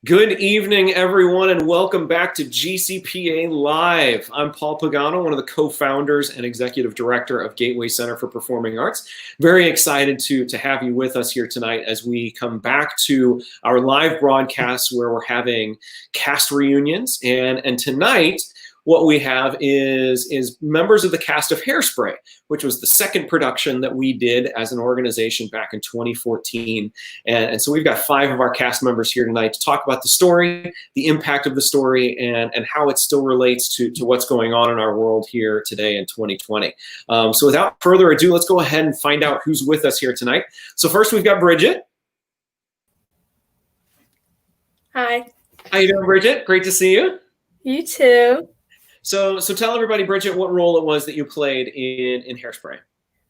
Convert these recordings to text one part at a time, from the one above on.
Good evening, everyone, and welcome back to GCPA Live. I'm Paul Pagano, one of the co-founders and executive director of Gateway Center for Performing Arts. Very excited to have you with us here tonight as we come back to our live broadcasts where we're having cast reunions. And tonight, what we have is members of the cast of Hairspray, which was the second production that we did as an organization back in 2014. And so we've got 5 of our cast members here tonight to talk about the story, the impact of the story, and how it still relates to what's going on in our world here today in 2020. So without further ado, let's go ahead and find out who's with us here tonight. So first we've got Bridget. Hi. How you doing, Bridget? Great to see you. You too. So tell everybody, Bridget, what role it was that you played in Hairspray.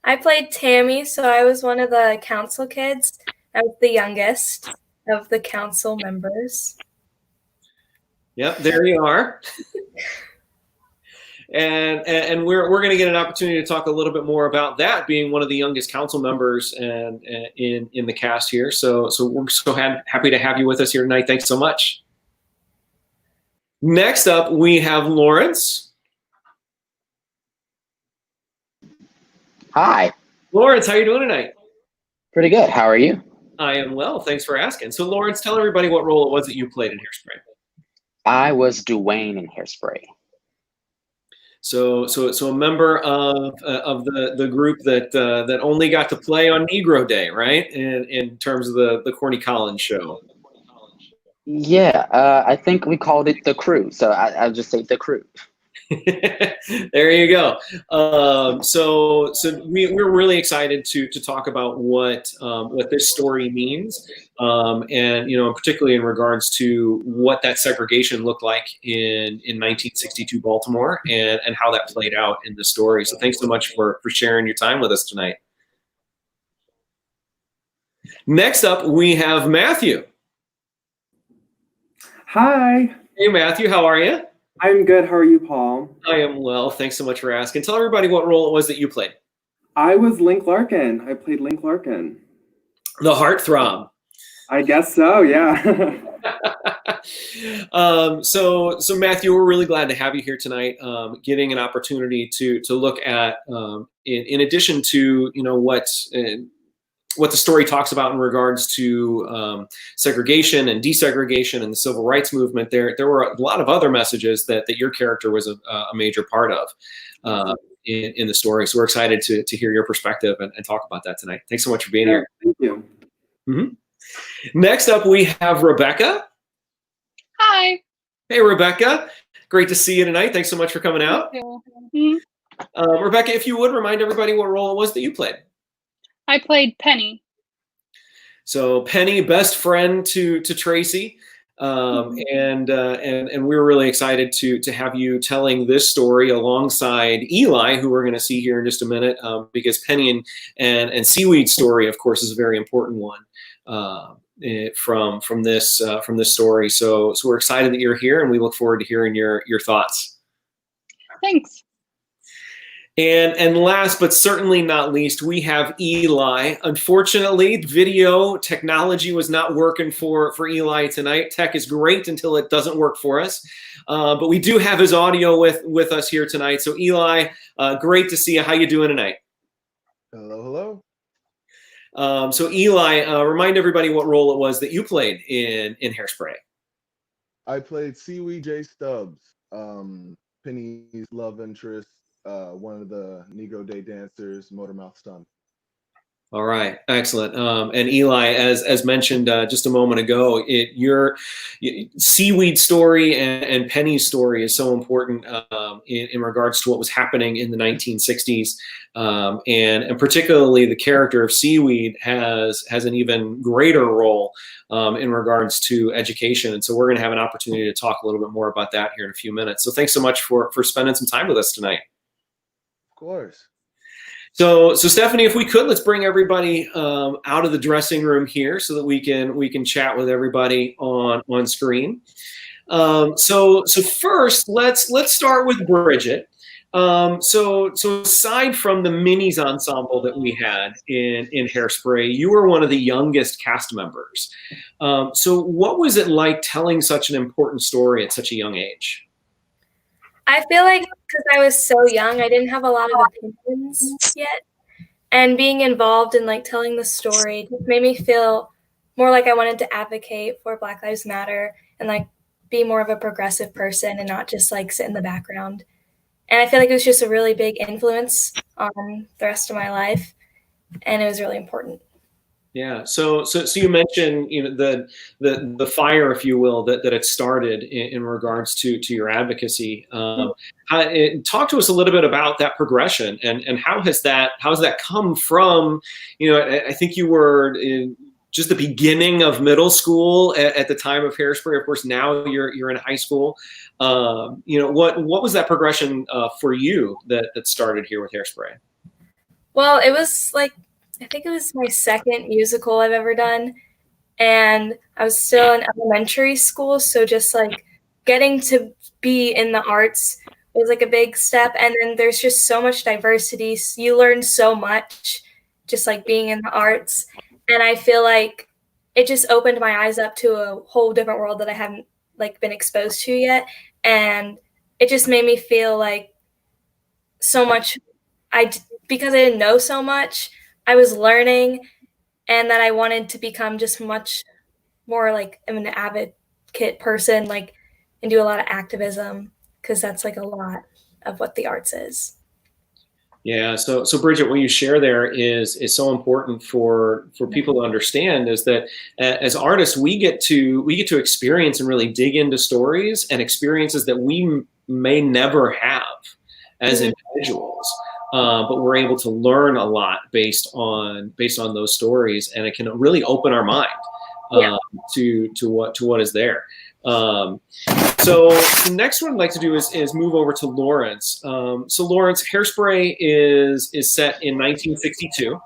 I played Tammy, so I was one of the council kids. I was the youngest of the council members. Yep, there you are. And we're going to get an opportunity to talk a little bit more about that, being one of the youngest council members and in the cast here. So we're so happy to have you with us here tonight. Thanks so much. Next up, we have Lawrence. Hi. Lawrence, how are you doing tonight? Pretty good. How are you? I am well. Thanks for asking. So Lawrence, tell everybody what role it was that you played in Hairspray. I was Dwayne in Hairspray. So a member of the group that only got to play on Negro Day, right? In terms of the Corny Collins show. Yeah, I think we called it the crew, so I'll just say the crew. There you go. So we're really excited to talk about what this story means, and particularly in regards to what that segregation looked like in 1962 Baltimore and how that played out in the story. So thanks so much for sharing your time with us tonight. Next up, we have Matthew. Hi. Hey, Matthew, how are you? I'm good. How are you, Paul? I am well. Thanks so much for asking. Tell everybody what role it was that you played. I was Link Larkin. I played Link Larkin. The heartthrob. I guess so, yeah. So Matthew, we're really glad to have you here tonight, getting an opportunity to look at, in addition to, what the story talks about in regards to segregation and desegregation and the civil rights movement. There were a lot of other messages that your character was a major part of in the story. So we're excited to hear your perspective and talk about that tonight. Thanks so much for being here. Thank you. Mm-hmm. Next up, we have Rebecca. Hi. Hey, Rebecca. Great to see you tonight. Thanks so much for coming out. Rebecca, if you would remind everybody what role it was that you played. I played Penny. So Penny, best friend to Tracy, and we're really excited to have you telling this story alongside Eli, who we're going to see here in just a minute, because Penny and Seaweed's story, of course, is a very important one from this story. So we're excited that you're here, and we look forward to hearing your thoughts. Thanks. And last but certainly not least, we have Eli. Unfortunately, video technology was not working for Eli tonight. Tech is great until it doesn't work for us. But we do have his audio with us here tonight. So Eli, great to see you. How you doing tonight? Hello. So Eli, remind everybody what role it was that you played in Hairspray. I played Seaweed J. Stubbs, Penny's love interest. One of the Negro Day dancers, Motormouth Stump. All right, excellent. And Eli, as mentioned just a moment ago, your Seaweed story and Penny's story is so important in regards to what was happening in the 1960s, and particularly the character of Seaweed has an even greater role in regards to education. And so we're going to have an opportunity to talk a little bit more about that here in a few minutes. So thanks so much for spending some time with us tonight. Of course. So Stephanie, if we could, let's bring everybody out of the dressing room here so that we can chat with everybody on screen. So first, let's start with Bridget. So aside from the minis ensemble that we had in Hairspray, you were one of the youngest cast members. So what was it like telling such an important story at such a young age? I feel like because I was so young, I didn't have a lot of opinions yet. And being involved in like telling the story just made me feel more like I wanted to advocate for Black Lives Matter and like be more of a progressive person and not just like sit in the background. And I feel like it was just a really big influence on the rest of my life, and it was really important. Yeah. So you mentioned, the fire, if you will, that it started in regards to your advocacy. Talk to us a little bit about that progression and how has that come from? I think you were in just the beginning of middle school at the time of Hairspray. Of course, now you're in high school. What was that progression for you that started here with Hairspray? Well, it was like, I think it was my second musical I've ever done, and I was still in elementary school, so just like getting to be in the arts was like a big step. And then there's just so much diversity. You learn so much just like being in the arts, and I feel like it just opened my eyes up to a whole different world that I hadn't like been exposed to yet, and it just made me feel like so much. Because I didn't know so much, I was learning, and that I wanted to become just much more like an advocate person, like, and do a lot of activism, because that's like a lot of what the arts is. Yeah. So Bridget, what you share there is so important for people to understand, is that as artists, we get to experience and really dig into stories and experiences that we may never have as individuals. But we're able to learn a lot based on those stories, and it can really open our mind to what is there. So the next one I'd like to do is move over to Lawrence. So Lawrence, Hairspray is set in 1962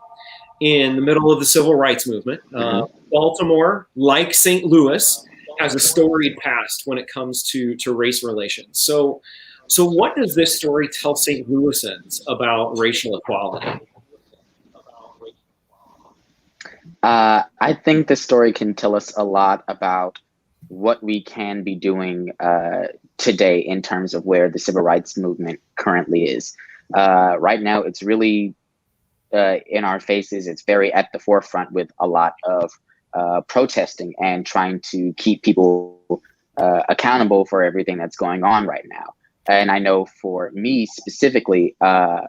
in the middle of the civil rights movement. Baltimore, like St. Louis, has a storied past when it comes to race relations. So what does this story tell St. Louisans about racial equality? I think the story can tell us a lot about what we can be doing today in terms of where the civil rights movement currently is. Right now, it's really in our faces. It's very at the forefront with a lot of protesting and trying to keep people accountable for everything that's going on right now. And I know for me specifically, at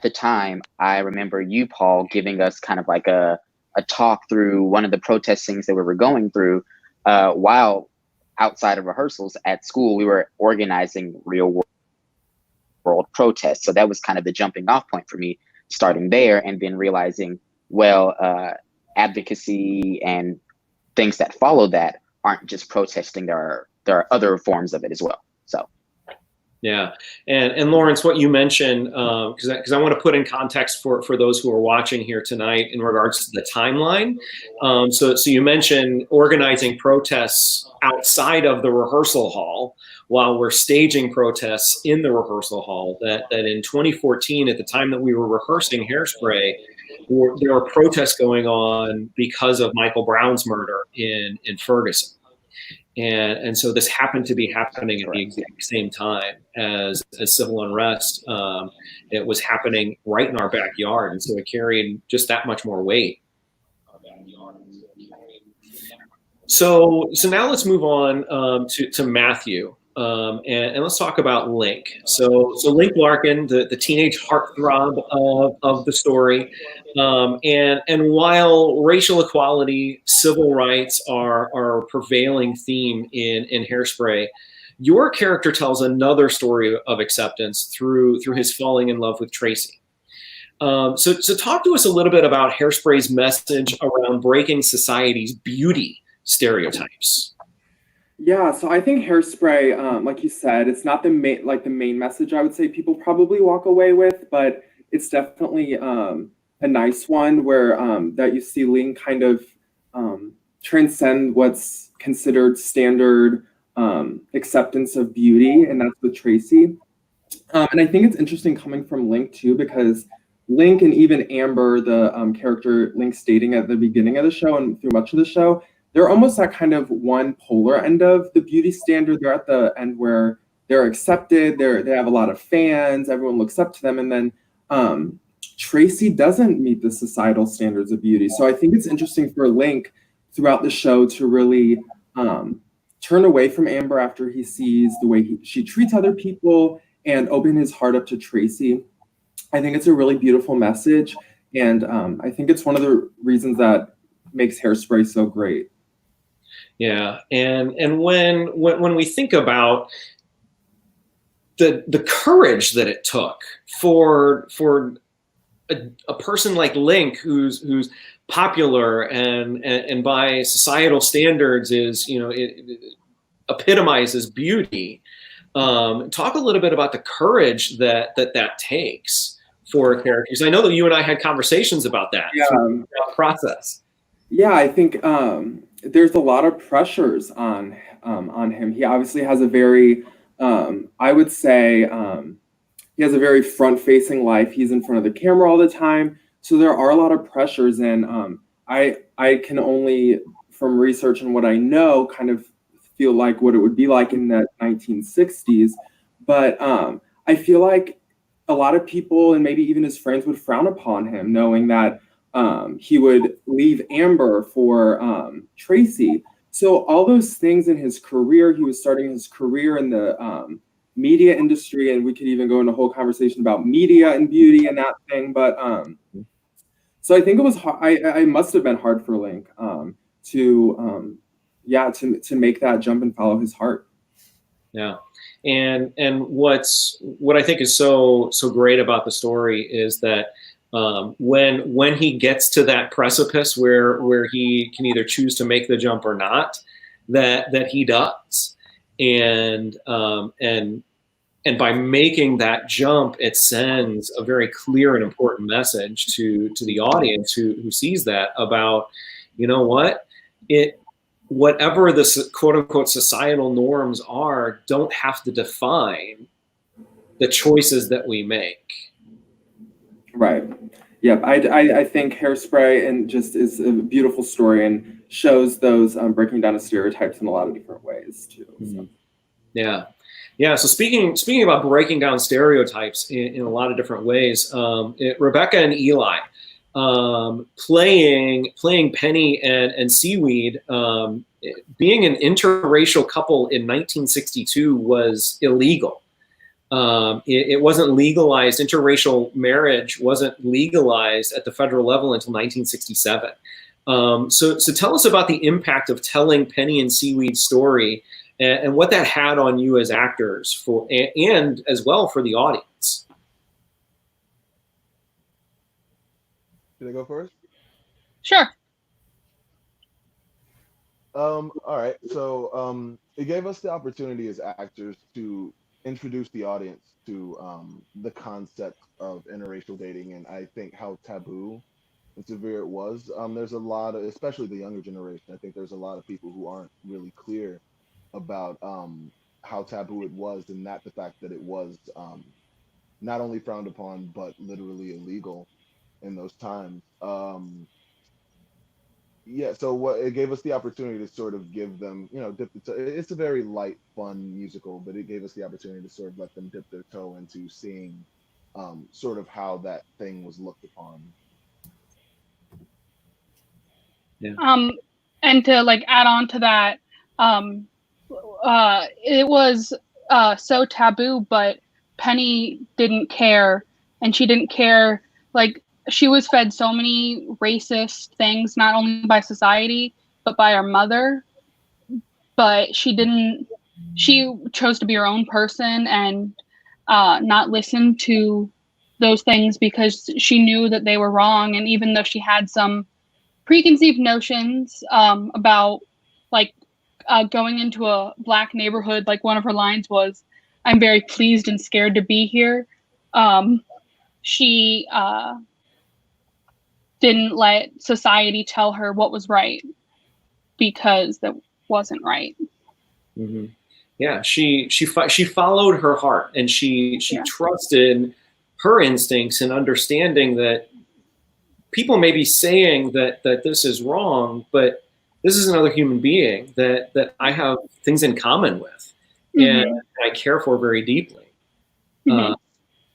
the time, I remember you, Paul, giving us kind of like a talk through one of the protest things that we were going through while outside of rehearsals at school. We were organizing real world protests. So that was kind of the jumping off point for me, starting there and then realizing, well, advocacy and things that follow that aren't just protesting. There are other forms of it as well. So, yeah, and Lawrence, what you mentioned, because I want to put in context for those who are watching here tonight in regards to the timeline. So you mentioned organizing protests outside of the rehearsal hall while we're staging protests in the rehearsal hall. That in 2014, at the time that we were rehearsing Hairspray, there were protests going on because of Michael Brown's murder in Ferguson. And so this happened to be happening at the exact same time as civil unrest. It was happening right in our backyard, and so it carried just that much more weight. So now let's move on to Matthew, and let's talk about Link. So Link Larkin, the teenage heartthrob of the story, and while racial equality, civil rights are a prevailing theme in Hairspray, your character tells another story of acceptance through his falling in love with Tracy. So talk to us a little bit about Hairspray's message around breaking society's beauty stereotypes. Yeah, so I think Hairspray, like you said, it's not the main message I would say people probably walk away with, but it's definitely a nice one where that you see Link kind of transcend what's considered standard acceptance of beauty, and that's with Tracy. And I think it's interesting coming from Link too, because Link and even Amber, the character Link's dating at the beginning of the show and through much of the show, they're almost at kind of one polar end of the beauty standard. They're at the end where they're accepted, they have a lot of fans, everyone looks up to them, and then Tracy doesn't meet the societal standards of beauty. So I think it's interesting for Link throughout the show to really turn away from Amber after he sees the way she treats other people and open his heart up to Tracy. I think it's a really beautiful message, and I think it's one of the reasons that makes Hairspray so great. Yeah, and when we think about the courage that it took for a person like Link, who's popular and by societal standards is, it epitomizes beauty. Talk a little bit about the courage that takes for a character. Because I know that you and I had conversations about that throughout the process. Yeah, I think there's a lot of pressures on him. He obviously has a very, I would say, he has a very front-facing life. He's in front of the camera all the time, so there are a lot of pressures. And I can only, from research and what I know, kind of feel like what it would be like in the 1960s. But I feel like a lot of people and maybe even his friends would frown upon him, knowing that he would leave Amber for Tracy. So all those things in his career, he was starting his career in the media industry, and we could even go into a whole conversation about media and beauty and that thing. But so I think it was I must have been hard for Link to make that jump and follow his heart. Yeah, and what I think is so great about the story is that when he gets to that precipice where he can either choose to make the jump or not, that he does, and by making that jump, it sends a very clear and important message to the audience who sees that about, whatever the quote unquote societal norms are, don't have to define the choices that we make. Right. Yep. I think Hairspray and just is a beautiful story and shows those breaking down of stereotypes in a lot of different ways too. So. Yeah. Yeah. So speaking about breaking down stereotypes in a lot of different ways, Rebecca and Eli playing Penny and Seaweed, being an interracial couple in 1962 was illegal. It wasn't legalized. Interracial marriage wasn't legalized at the federal level until 1967. So tell us about the impact of telling Penny and Seaweed's story and what that had on you as actors and as well for the audience. Should I go first? Sure. All right. So it gave us the opportunity as actors to introduce the audience to the concept of interracial dating, and I think how taboo and severe it was. There's a lot of, especially the younger generation, I think there's a lot of people who aren't really clear about how taboo it was, and not the fact that it was not only frowned upon, but literally illegal in those times. Yeah, so what it gave us the opportunity to sort of give them, it's a very light, fun musical, but it gave us the opportunity to sort of let them dip their toe into seeing sort of how that thing was looked upon. Yeah. And to add on to that, it was so taboo, but Penny didn't care, and she didn't care. She was fed so many racist things, not only by society, but by her mother. But she chose to be her own person and not listen to those things because she knew that they were wrong. And even though she had some preconceived notions about going into a Black neighborhood, like one of her lines was, "I'm very pleased and scared to be here." She didn't let society tell her what was right, because that wasn't right. Mm-hmm. Yeah, she followed her heart, and she Yeah. trusted her instincts and understanding that people may be saying that this is wrong, but this is another human being that I have things in common with, and Hmm. I care for very deeply. Hmm. Uh,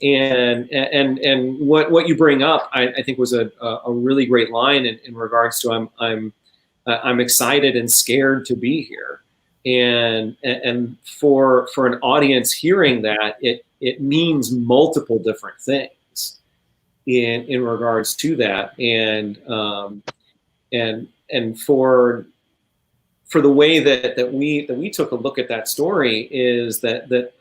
and what you bring up, I think was a really great line in regards to I'm excited and scared to be here, and for an audience hearing that, it means multiple different things in regards to that, and for the way that we took a look at that story is that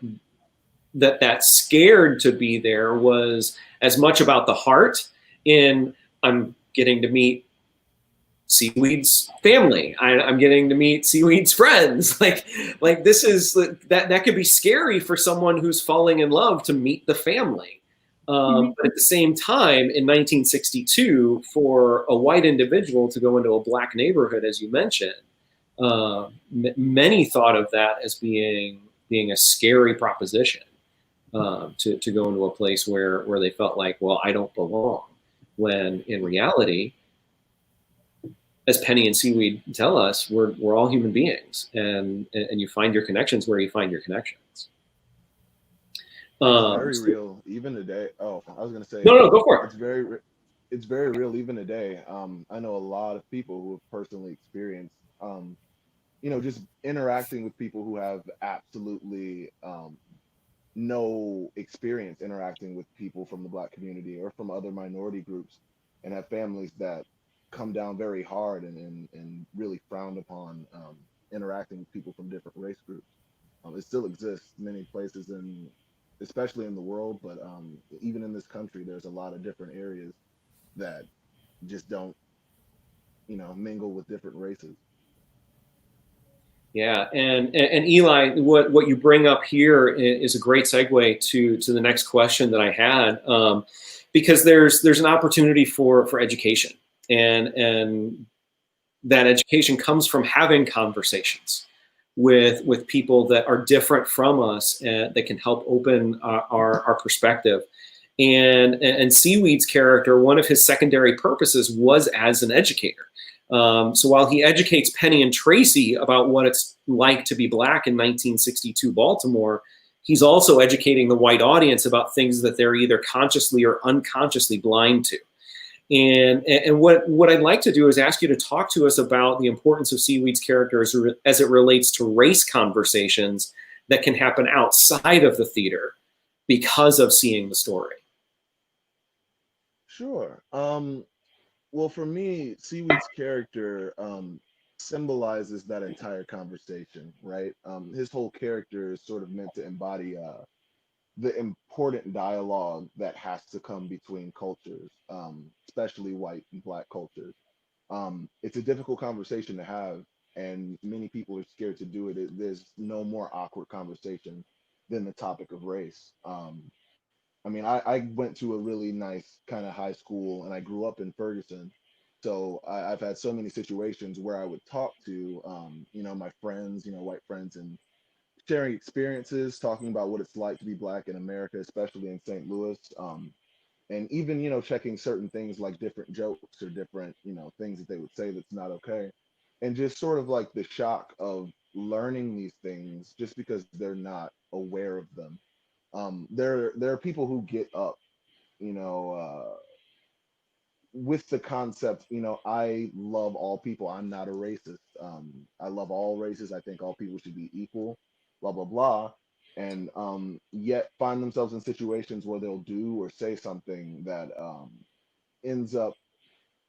scared to be there was as much about the heart in I'm getting to meet Seaweed's family. I'm getting to meet Seaweed's friends. Like this is that could be scary for someone who's falling in love to meet the family. Hmm. But at the same time, in 1962, for a white individual to go into a black neighborhood, as you mentioned, many thought of that as being a scary proposition, to go into a place where they felt like, well, I don't belong. When in reality, as Penny and Seaweed tell us, we're all human beings, and you find your connections where you find your connections. It's very So, real even today. Oh, I was gonna say, no, go for it. it's very it's very real even today. I know a lot of people who have personally experienced, just interacting with people who have absolutely no experience interacting with people from the Black community or from other minority groups, and have families that come down very hard and really frowned upon interacting with people from different race groups. It still exists many places, in especially in the world, but even in this country, there's a lot of different areas that just don't, mingle with different races. Yeah, and Eli, what you bring up here is a great segue to the next question that I had, because there's an opportunity for education, and that education comes from having conversations with people that are different from us, that can help open our perspective. And Seaweed's character, one of his secondary purposes was as an educator. So while he educates Penny and Tracy about what it's like to be black in 1962 Baltimore, he's also educating the white audience about things that they're either consciously or unconsciously blind to. And what I'd like to do is ask you to talk to us about the importance of Seaweed's character as it relates to race conversations that can happen outside of the theater because of seeing the story. Sure. Well, for me, Seaweed's character symbolizes that entire conversation, right? His whole character is sort of meant to embody the important dialogue that has to come between cultures, especially white and black cultures. It's a difficult conversation to have, and many people are scared to do it. There's no more awkward conversation than the topic of race. I mean, I went to a really nice kind of high school, and I grew up in Ferguson. So I've had so many situations where I would talk to, my friends, white friends, and sharing experiences, talking about what it's like to be black in America, especially in St. Louis. And even, checking certain things like different jokes or different, things that they would say that's not okay. And just sort of like the shock of learning these things just because they're not aware of them. There are people who get up, you know, uh, with the concept, I love all people. I'm not a racist. I love all races. I think all people should be equal, blah, blah, blah. And yet find themselves in situations where they'll do or say something that ends up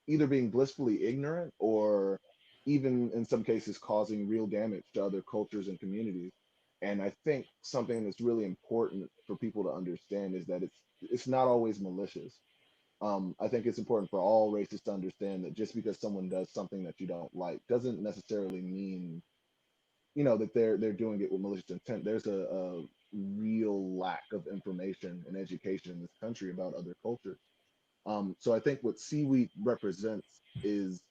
either being blissfully ignorant or even in some cases causing real damage to other cultures and communities. And I think something that's really important for people to understand is that it's not always malicious. I think it's important for all races to understand that just because someone does something that you don't like doesn't necessarily mean, that they're doing it with malicious intent. There's a real lack of information and education in this country about other cultures. So I think what Seaweed represents is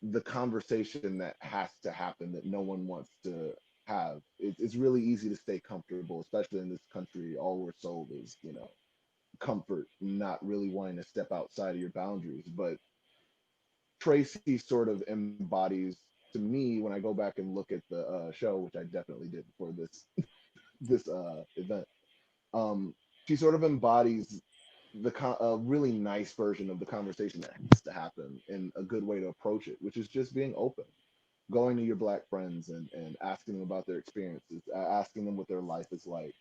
the conversation that has to happen that no one wants to have. It's really easy to stay comfortable, especially in this country. All we're sold is, comfort, not really wanting to step outside of your boundaries. But Tracy sort of embodies, to me, when I go back and look at the show, which I definitely did before this event. She sort of embodies a really nice version of the conversation that has to happen, and a good way to approach it, which is just being open, going to your Black friends and asking them about their experiences, asking them what their life is like,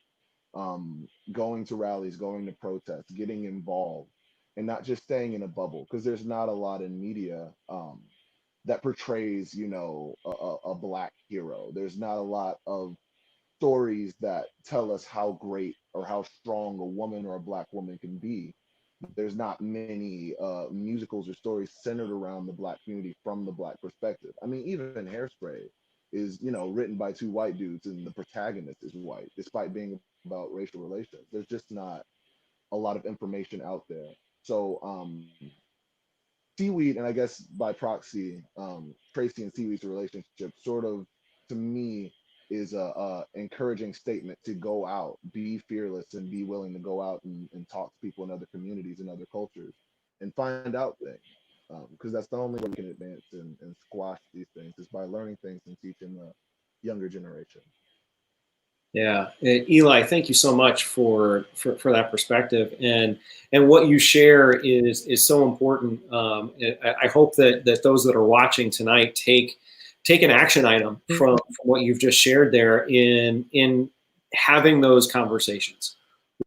going to rallies, going to protests, getting involved, and not just staying in a bubble, because there's not a lot in media that portrays, a Black hero. There's not a lot of stories that tell us how great or how strong a woman or a Black woman can be. There's not many musicals or stories centered around the Black community from the Black perspective. I mean, even Hairspray is, written by two white dudes and the protagonist is white, despite being about racial relations. There's just not a lot of information out there. So Seaweed, and I guess by proxy, Tracy and Seaweed's relationship sort of, to me, is a encouraging statement to go out, be fearless, and be willing to go out and talk to people in other communities and other cultures and find out things. Because that's the only way we can advance and squash these things, is by learning things and teaching the younger generation. Yeah, Eli, thank you so much for that perspective, and what you share is so important. I hope that those that are watching tonight take an action item from what you've just shared there in having those conversations.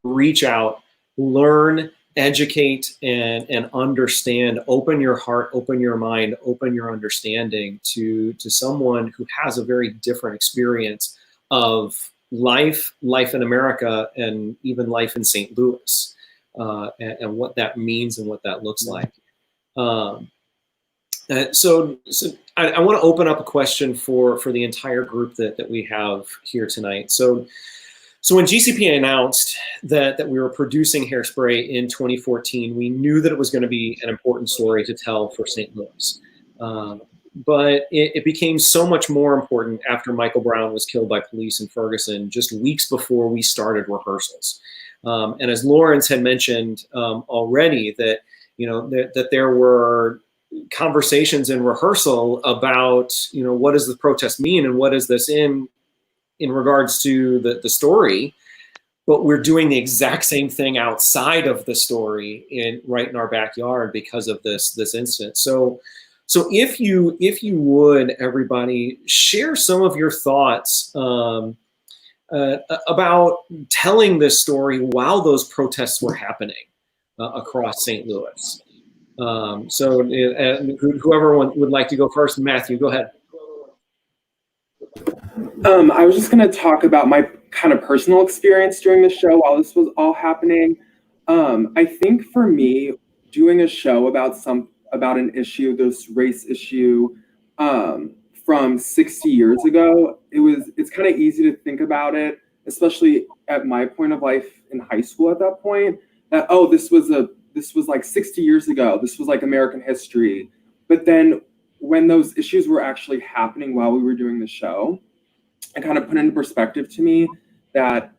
Reach out, learn, educate, and understand. Open your heart, open your mind, open your understanding to someone who has a very different experience of life in America, and even life in St. Louis, and what that means and what that looks like. So I want to open up a question for the entire group that we have here tonight. So when GCPA announced that we were producing Hairspray in 2014, we knew that it was going to be an important story to tell for St. Louis. But it became so much more important after Michael Brown was killed by police in Ferguson, just weeks before we started rehearsals. And as Lawrence had mentioned already, that that there were conversations in rehearsal about what does the protest mean and what is this in regards to the story. But we're doing the exact same thing outside of the story right in our backyard because of this incident. So if you would, everybody, share some of your thoughts about telling this story while those protests were happening across St. Louis. So whoever would like to go first, Matthew, go ahead. I was just going to talk about my kind of personal experience during the show while this was all happening. I think for me, doing a show about an issue, this race issue, from 60 years ago, it's kind of easy to think about it, especially at my point of life in high school at that point, that, oh, this was like 60 years ago, this was like American history. But then when those issues were actually happening while we were doing the show, it kind of put into perspective to me that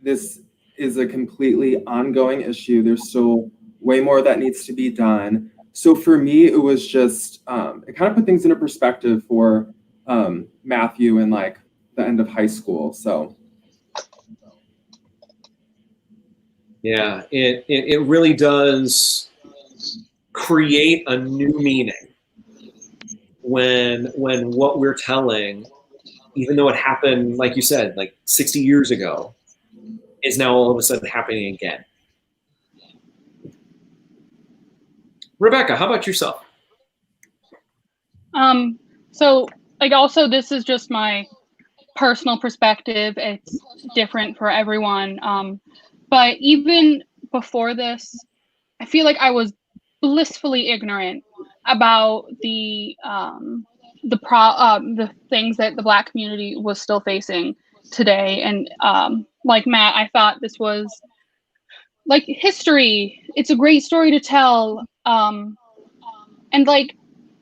this is a completely ongoing issue. There's still way more that needs to be done. So for me, it was just, it kind of put things into perspective for Matthew and like the end of high school. So. Yeah, it really does create a new meaning when what we're telling, even though it happened, like you said, like 60 years ago, is now all of a sudden happening again. Rebecca, how about yourself? So like also this is just my personal perspective. It's different for everyone. But even before this, I feel like I was blissfully ignorant about the things that the Black community was still facing today. And like Matt, I thought this was like history. It's a great story to tell. And like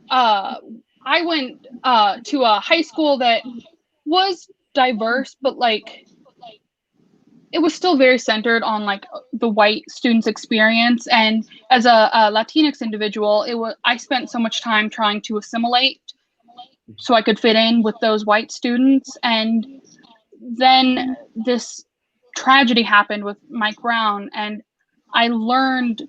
I went to a high school that was diverse, but like it was still very centered on like the white students' experience. And as a Latinx individual, I spent so much time trying to assimilate so I could fit in with those white students. And then this tragedy happened with Mike Brown, and I learned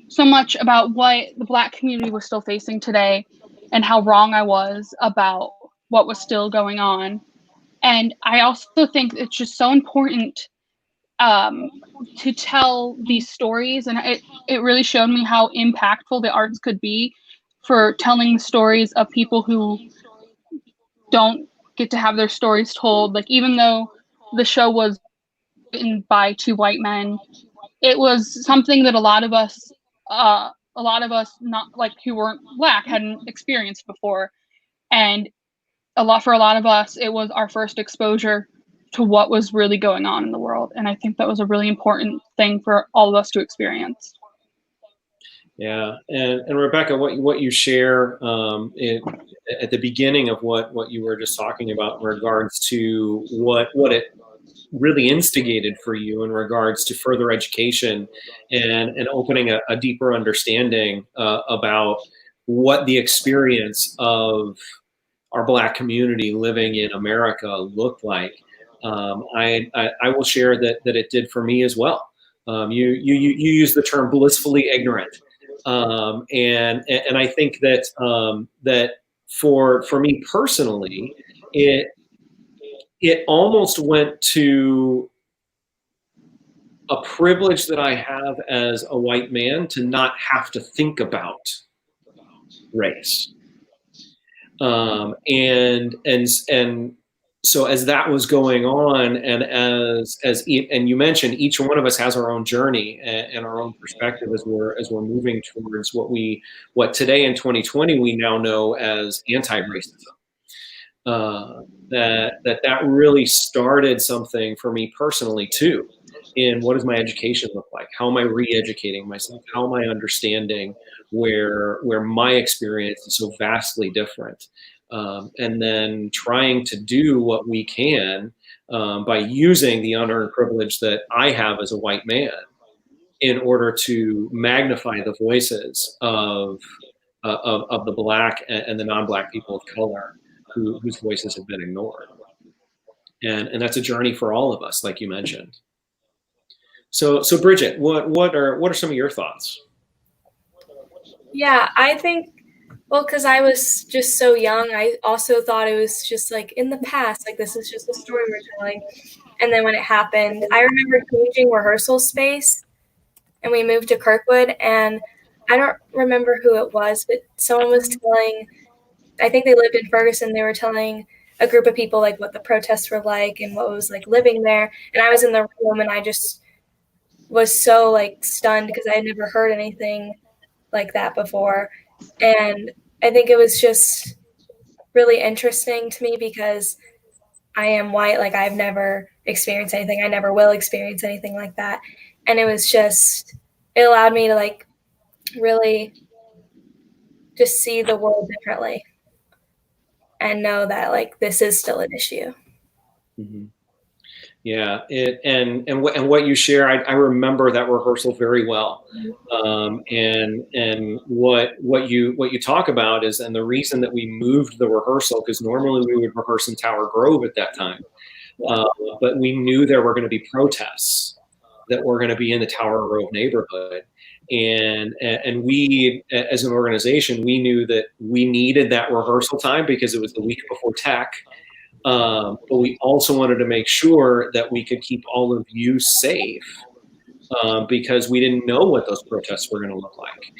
so much about what the Black community was still facing today and how wrong I was about what was still going on. And I also think it's just so important to tell these stories, and it really showed me how impactful the arts could be for telling the stories of people who don't get to have their stories told. Like, even though the show was written by two white men, it was something that a lot of us not like who weren't Black hadn't experienced before. And for a lot of us, it was our first exposure to what was really going on in the world. And I think that was a really important thing for all of us to experience. Yeah, and Rebecca, what you share at the beginning of what you were just talking about in regards to what it really instigated for you in regards to further education and opening a deeper understanding about what the experience of our Black community living in America looked like. I will share that it did for me as well. You use the term blissfully ignorant, and I think that that for me personally, it almost went to a privilege that I have as a white man to not have to think about race. And so as that was going on, and and you mentioned, each one of us has our own journey and our own perspective as we're moving towards what today in 2020 we now know as anti-racism. That really started something for me personally too. In what does my education look like? How am I re-educating myself? How am I understanding where my experience is so vastly different? And then trying to do what we can by using the unearned privilege that I have as a white man in order to magnify the voices of the Black and the non-Black people of color whose voices have been ignored. And that's a journey for all of us, like you mentioned. So Bridget, what are some of your thoughts? Yeah, I think, well, because I was just so young, I also thought it was just like in the past, like this is just a story we're telling. And then when it happened, I remember changing rehearsal space, and we moved to Kirkwood, and I don't remember who it was, but someone was telling, I think they lived in Ferguson, they were telling a group of people like what the protests were like and what was like living there. And I was in the room, and I just was so like stunned because I had never heard anything like that before. And I think it was just really interesting to me because I am white. Like, I've never experienced anything. I never will experience anything like that. And it was just, it allowed me to like really just see the world differently and know that like this is still an issue. Mm-hmm. Yeah, and what you share, I remember that rehearsal very well, and what you talk about is, and the reason that we moved the rehearsal, because normally we would rehearse in Tower Grove at that time, but we knew there were going to be protests that were going to be in the Tower Grove neighborhood, and we as an organization, we knew that we needed that rehearsal time because it was the week before Tech. But we also wanted to make sure that we could keep all of you safe because we didn't know what those protests were going to look like.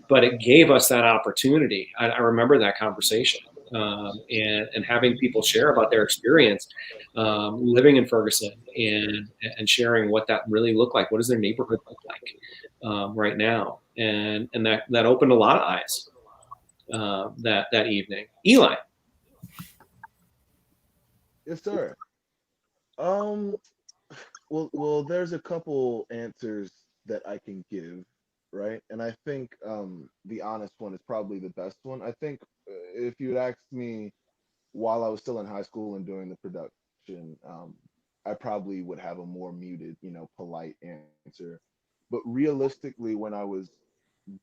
But it gave us that opportunity. I remember that conversation and having people share about their experience living in Ferguson and sharing what that really looked like. What does their neighborhood look like right now? And that opened a lot of eyes that evening. Eli. Yes, sir. Well, there's a couple answers that I can give, right? And I think the honest one is probably the best one. I think if you'd asked me while I was still in high school and doing the production, I probably would have a more muted, polite answer. But realistically, when I was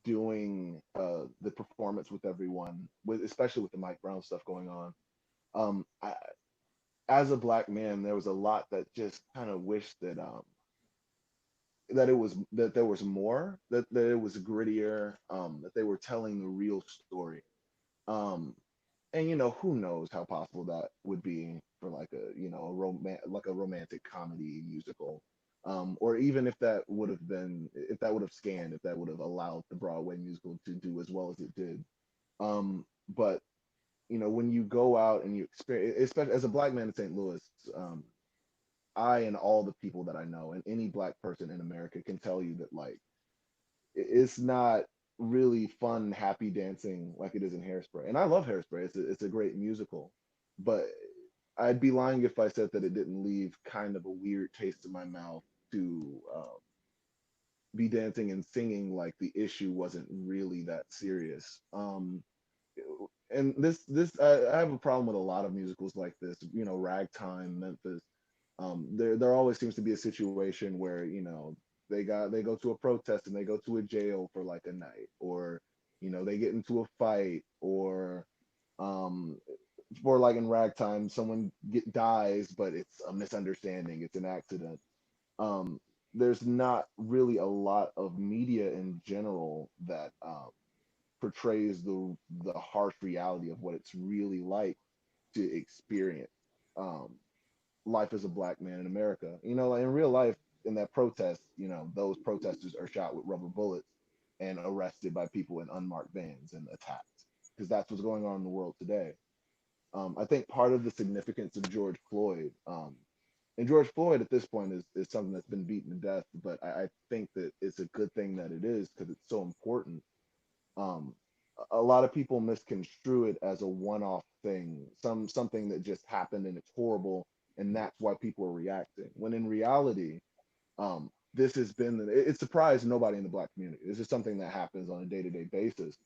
doing the performance with everyone, especially with the Mike Brown stuff going on, as a black man, there was a lot that just kind of wished that there was more, that it was grittier, that they were telling the real story. Um, and who knows how possible that would be for like a romantic comedy musical, or even if that would have scanned, if that would have allowed the Broadway musical to do as well as it did. But when you go out and you experience, especially as a black man in St. Louis, I and all the people that I know and any black person in America can tell you that, like, it's not really fun, happy dancing like it is in Hairspray. And I love Hairspray. It's a great musical, but I'd be lying if I said that it didn't leave kind of a weird taste in my mouth to be dancing and singing like the issue wasn't really that serious. And I have a problem with a lot of musicals like this. Ragtime, Memphis. There always seems to be a situation where they go to a protest and they go to a jail for like a night, or they get into a fight, or for like in Ragtime, someone dies, but it's a misunderstanding, it's an accident. There's not really a lot of media in general that portrays the harsh reality of what it's really like to experience life as a black man in America. Like in real life, in that protest, those protesters are shot with rubber bullets and arrested by people in unmarked vans and attacked, because that's what's going on in the world today. I think part of the significance of George Floyd, and George Floyd at this point is something that's been beaten to death, but I think that it's a good thing that it is, because it's so important. A lot of people misconstrue it as a one-off thing, something that just happened and it's horrible, and that's why people are reacting. When in reality, this has been it surprised nobody in the black community. This is something that happens on a day-to-day basis.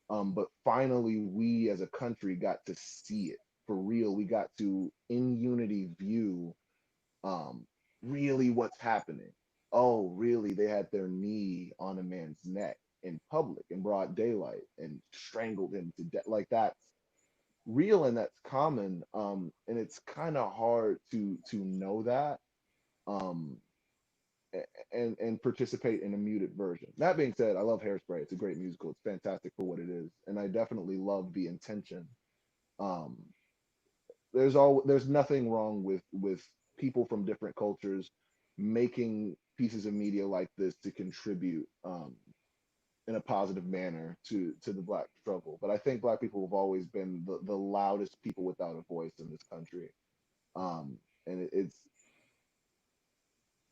But finally, we as a country got to see it for real. We got to, in unity, view really what's happening. Oh, really? They had their knee on a man's neck in public in broad daylight and strangled him to death. Like, that's real and that's common. And it's kind of hard to know that um and participate in a muted version. That being said, I love Hairspray. It's a great musical. It's fantastic for what it is, and I definitely love the intention. um there's nothing wrong with people from different cultures making pieces of media like this to contribute in a positive manner to the black struggle. But I think black people have always been the loudest people without a voice in this country. And it's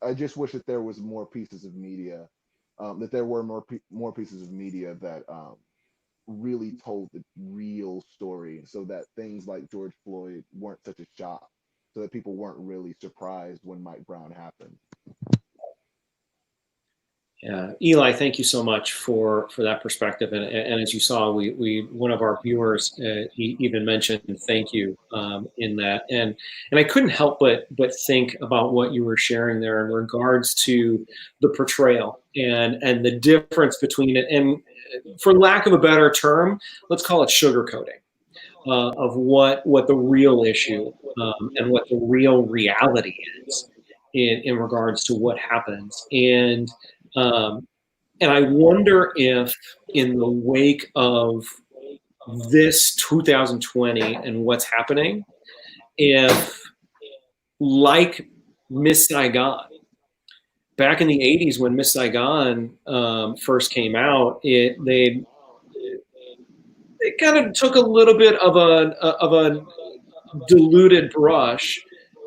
I just wish that there was more pieces of media, that there were more pieces of media that really told the real story, so that things like George Floyd weren't such a shock, so that people weren't really surprised when Mike Brown happened. Yeah, Eli, thank you so much for that perspective. And as you saw, we one of our viewers he even mentioned thank you in that. And I couldn't help but think about what you were sharing there in regards to the portrayal and the difference between it, and for lack of a better term, let's call it sugarcoating of what the real issue and what the real reality is in regards to what happens. Um, and I wonder if, in the wake of this 2020 and what's happening, if, like Miss Saigon, back in the 80s when Miss Saigon first came out, they kind of took a little bit of a diluted brush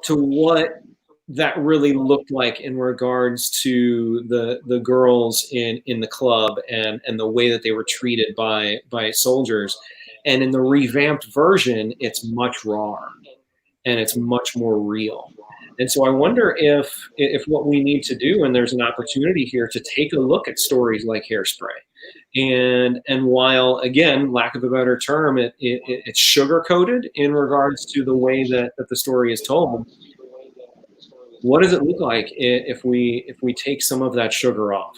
to what that really looked like in regards to the girls in the club and the way that they were treated by soldiers. And in the revamped version, it's much rawer and it's much more real. And so I wonder if what we need to do, and there's an opportunity here to take a look at stories like Hairspray And while, again, lack of a better term, it's sugar coated in regards to the way that the story is told. What does it look like if we take some of that sugar off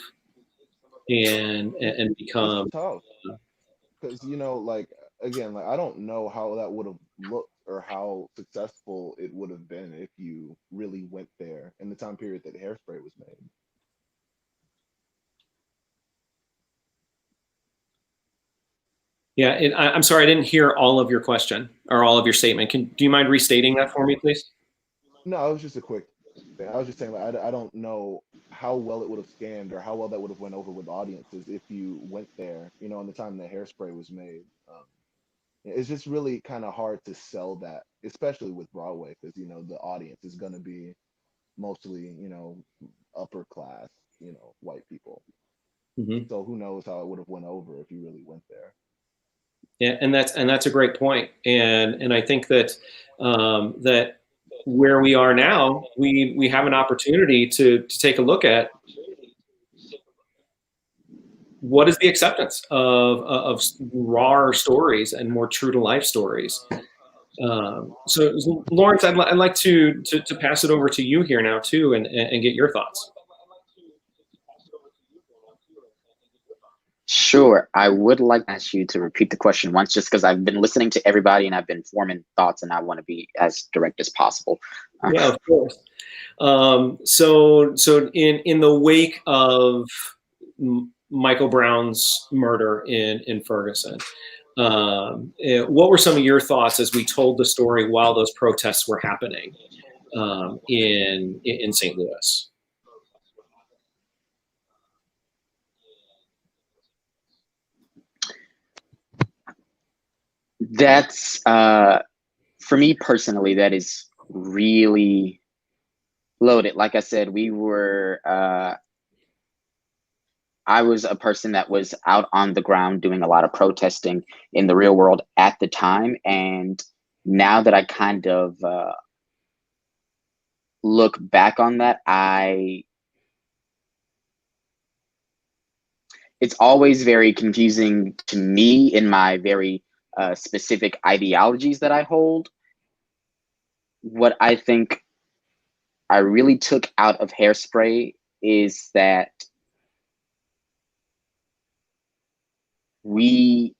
and become It's tough because like again, like I don't know how that would have looked or how successful it would have been if you really went there in the time period that Hairspray was made. Yeah, I'm sorry, I didn't hear all of your question or all of your statement. Do you mind restating that for me, please? No, it was just a quick thing. I was just saying, like, I don't know how well it would have scanned or how well that would have went over with audiences if you went there, in the time that Hairspray was made. It's just really kind of hard to sell that, especially with Broadway, because the audience is going to be mostly upper class, white people. Mm-hmm. So who knows how it would have went over if you really went there. Yeah, and that's a great point. And I think that that where we are now, we have an opportunity to take a look at what is the acceptance of raw stories and more true to life stories. So Lawrence, I'd like to pass it over to you here now too, and get your thoughts. Sure. I would like to ask you to repeat the question once, just because I've been listening to everybody and I've been forming thoughts, and I want to be as direct as possible. Yeah, of course. So in the wake of Michael Brown's murder in Ferguson, what were some of your thoughts as we told the story while those protests were happening in St. Louis? That's for me personally, that is really loaded. Like I said, I was a person that was out on the ground doing a lot of protesting in the real world at the time. And now that I kind of look back on that, it's always very confusing to me in my very specific ideologies that I hold. What I think I really took out of Hairspray is that we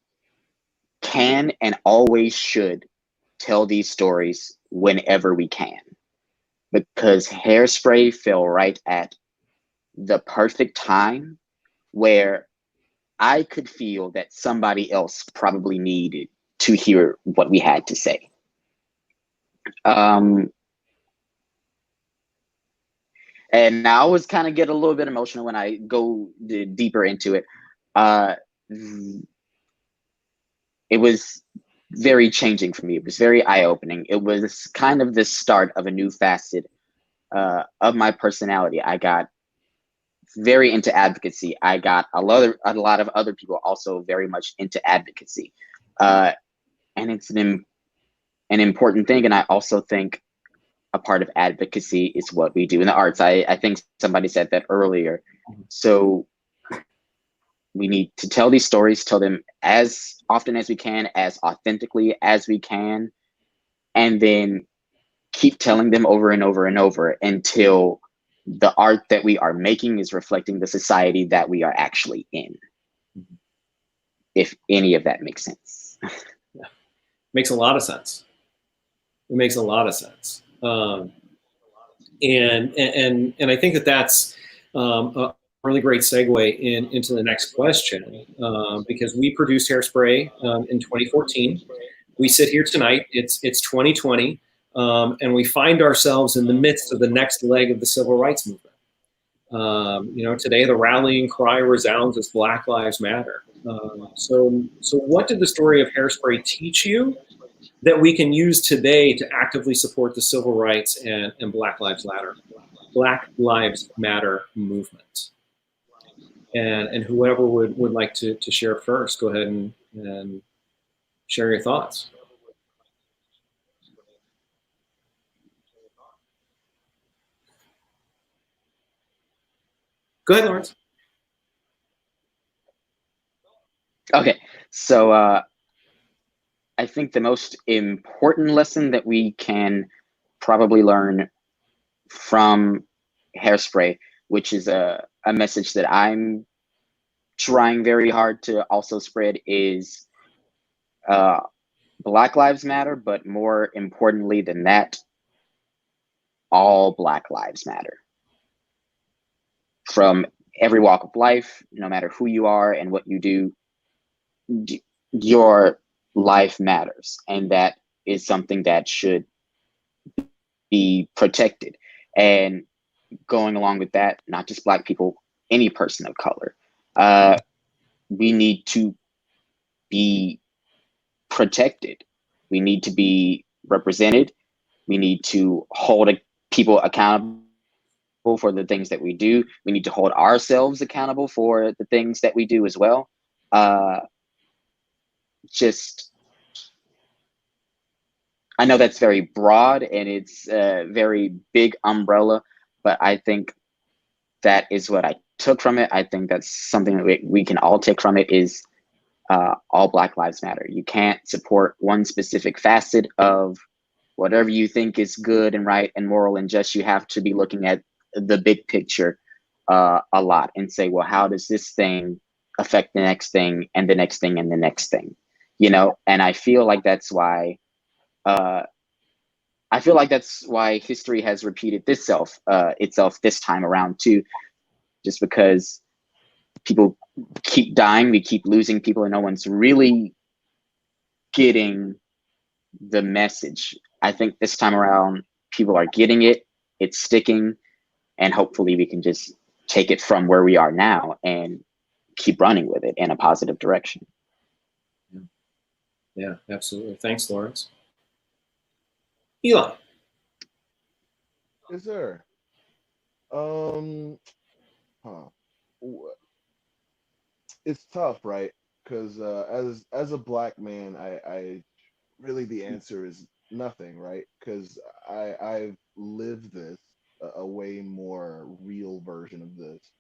can and always should tell these stories whenever we can, because Hairspray fell right at the perfect time where I could feel that somebody else probably needed to hear what we had to say. And I always kind of get a little bit emotional when I go deeper into it. It was very changing for me. It was very eye-opening. It was kind of the start of a new facet of my personality. I got very into advocacy. I got a lot of other people also very much into advocacy, and it's an important thing. And I also think a part of advocacy is what we do in the arts. I think somebody said that earlier. So we need to tell these stories, tell them as often as we can, as authentically as we can, and then keep telling them over and over and over until the art that we are making is reflecting the society that we are actually in. If any of that makes sense. Yeah. Makes a lot of sense. It makes a lot of sense. And I think that that's a really great segue into the next question, because we produced Hairspray in 2014. We sit here tonight. It's 2020, and we find ourselves in the midst of the next leg of the civil rights movement. Today the rallying cry resounds as Black Lives Matter. So what did the story of Hairspray teach you that we can use today to actively support the civil rights and Black Lives Matter movement? And whoever would like to share first, go ahead and share your thoughts. Go ahead, Lawrence. Okay, so I think the most important lesson that we can probably learn from Hairspray, which is a message that I'm trying very hard to also spread, is uh, Black Lives Matter, but more importantly than that, all Black lives matter. From every walk of life, no matter who you are and what you do, your life matters. And that is something that should be protected. And going along with that, not just Black people, any person of color, we need to be protected. We need to be represented. We need to hold people accountable for the things that we do. We need to hold ourselves accountable for the things that we do as well. Just, I know that's very broad and it's a very big umbrella, but I think that is what I took from it. I think that's something that we can all take from it, is all Black lives matter. You can't support one specific facet of whatever you think is good and right and moral and just. You have to be looking at the big picture a lot and say, well, how does this thing affect the next thing and the next thing and the next thing? You know, and I feel like that's why history has repeated itself this time around too, just because people keep dying, we keep losing people, and no one's really getting the message. I think this time around people are getting it, it's sticking, and hopefully we can just take it from where we are now and keep running with it in a positive direction. Yeah, absolutely. Thanks, Lawrence. Eli. Yes, sir. Huh. It's tough, right? Because as a Black man, I really, the answer is nothing, right? Because I've lived this, a way more real version of this.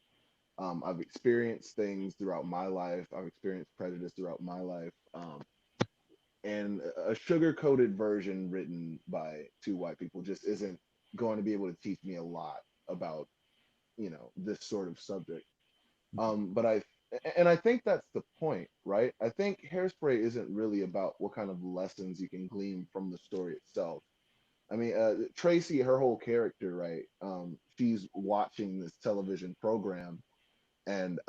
I've experienced things throughout my life. I've experienced prejudice throughout my life. And a sugar-coated version written by two white people just isn't going to be able to teach me a lot about, this sort of subject. But I think that's the point, right? I think Hairspray isn't really about what kind of lessons you can glean from the story itself. I mean, Tracy, her whole character, right? She's watching this television program, and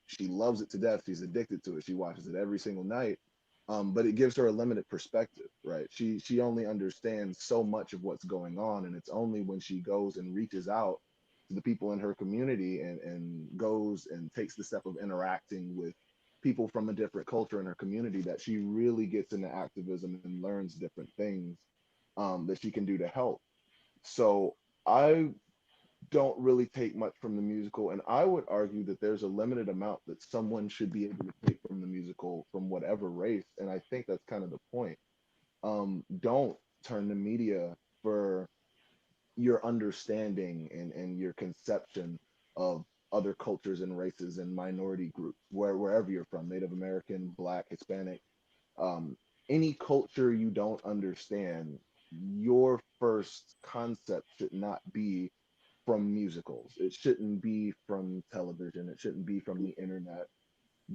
she loves it to death. She's addicted to it. She watches it every single night. But it gives her a limited perspective, right? She only understands so much of what's going on, and it's only when she goes and reaches out to the people in her community and goes and takes the step of interacting with people from a different culture in her community that she really gets into activism and learns different things that she can do to help. So I don't really take much from the musical, and I would argue that there's a limited amount that someone should be able to take from the musical from whatever race, and I think that's kind of the point. Don't turn to media for your understanding and your conception of other cultures and races and minority groups, wherever you're from, Native American, Black, Hispanic, any culture you don't understand, your first concept should not be from musicals. It shouldn't be from television. It shouldn't be from the internet.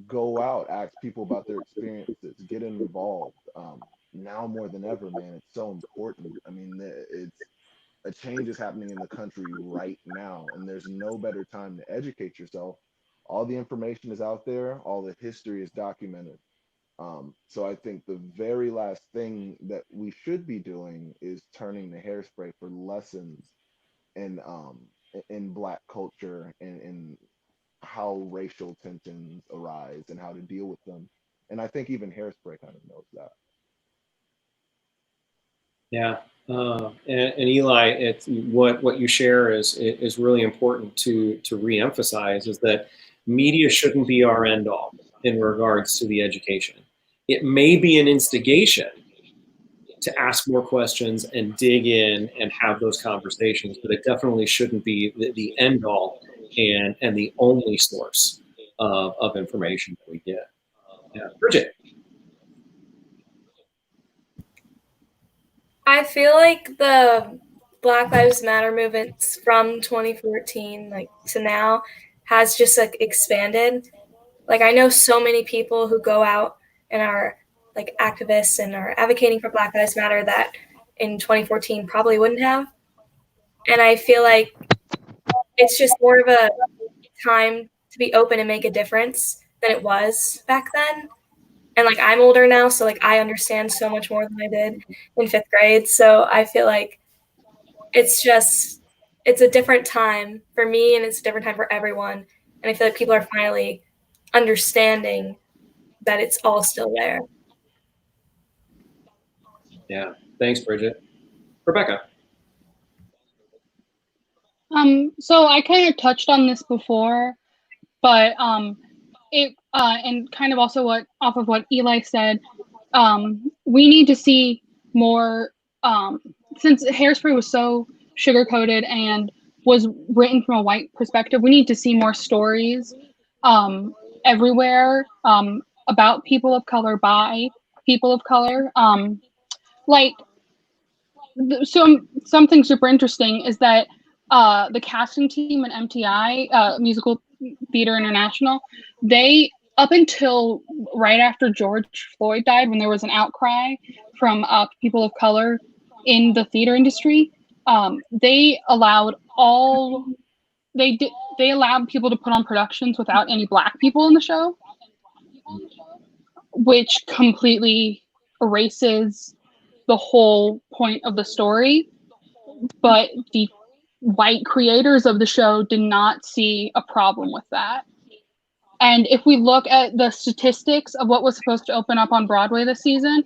Go out, ask people about their experiences, get involved. Now more than ever, man, it's so important. I mean, it's a change is happening in the country right now, and there's no better time to educate yourself. All the information is out there. All the history is documented. So I think the very last thing that we should be doing is turning to Hairspray for lessons in Black culture and how racial tensions arise and how to deal with them. And I think even Hairspray kind of knows that. Yeah, and Eli, it's what you share is really important to reemphasize, is that media shouldn't be our end all in regards to the education. It may be an instigation to ask more questions and dig in and have those conversations, but it definitely shouldn't be the end all and the only source of information that we get. Yeah, Bridget. I feel like the Black Lives Matter movements from 2014 like to now has just like expanded. Like I know so many people who go out and are like activists and are advocating for Black Lives Matter that in 2014 probably wouldn't have. And I feel like it's just more of a time to be open and make a difference than it was back then. And like I'm older now, so like I understand so much more than I did in 5th grade. So I feel like it's a different time for me and it's a different time for everyone. And I feel like people are finally understanding that it's all still there. Yeah, thanks, Bridget. Rebecca. So I kind of touched on this before, but it and kind of also off of what Eli said, we need to see more, since Hairspray was so sugar coated and was written from a white perspective. We need to see more stories everywhere about people of color by people of color. Like something super interesting is that the casting team at MTI, Musical Theater International, they, up until right after George Floyd died, when there was an outcry from people of color in the theater industry, they allowed they allowed people to put on productions without any Black people in the show, which completely erases the whole point of the story. But the white creators of the show did not see a problem with that. And if we look at the statistics of what was supposed to open up on Broadway this season,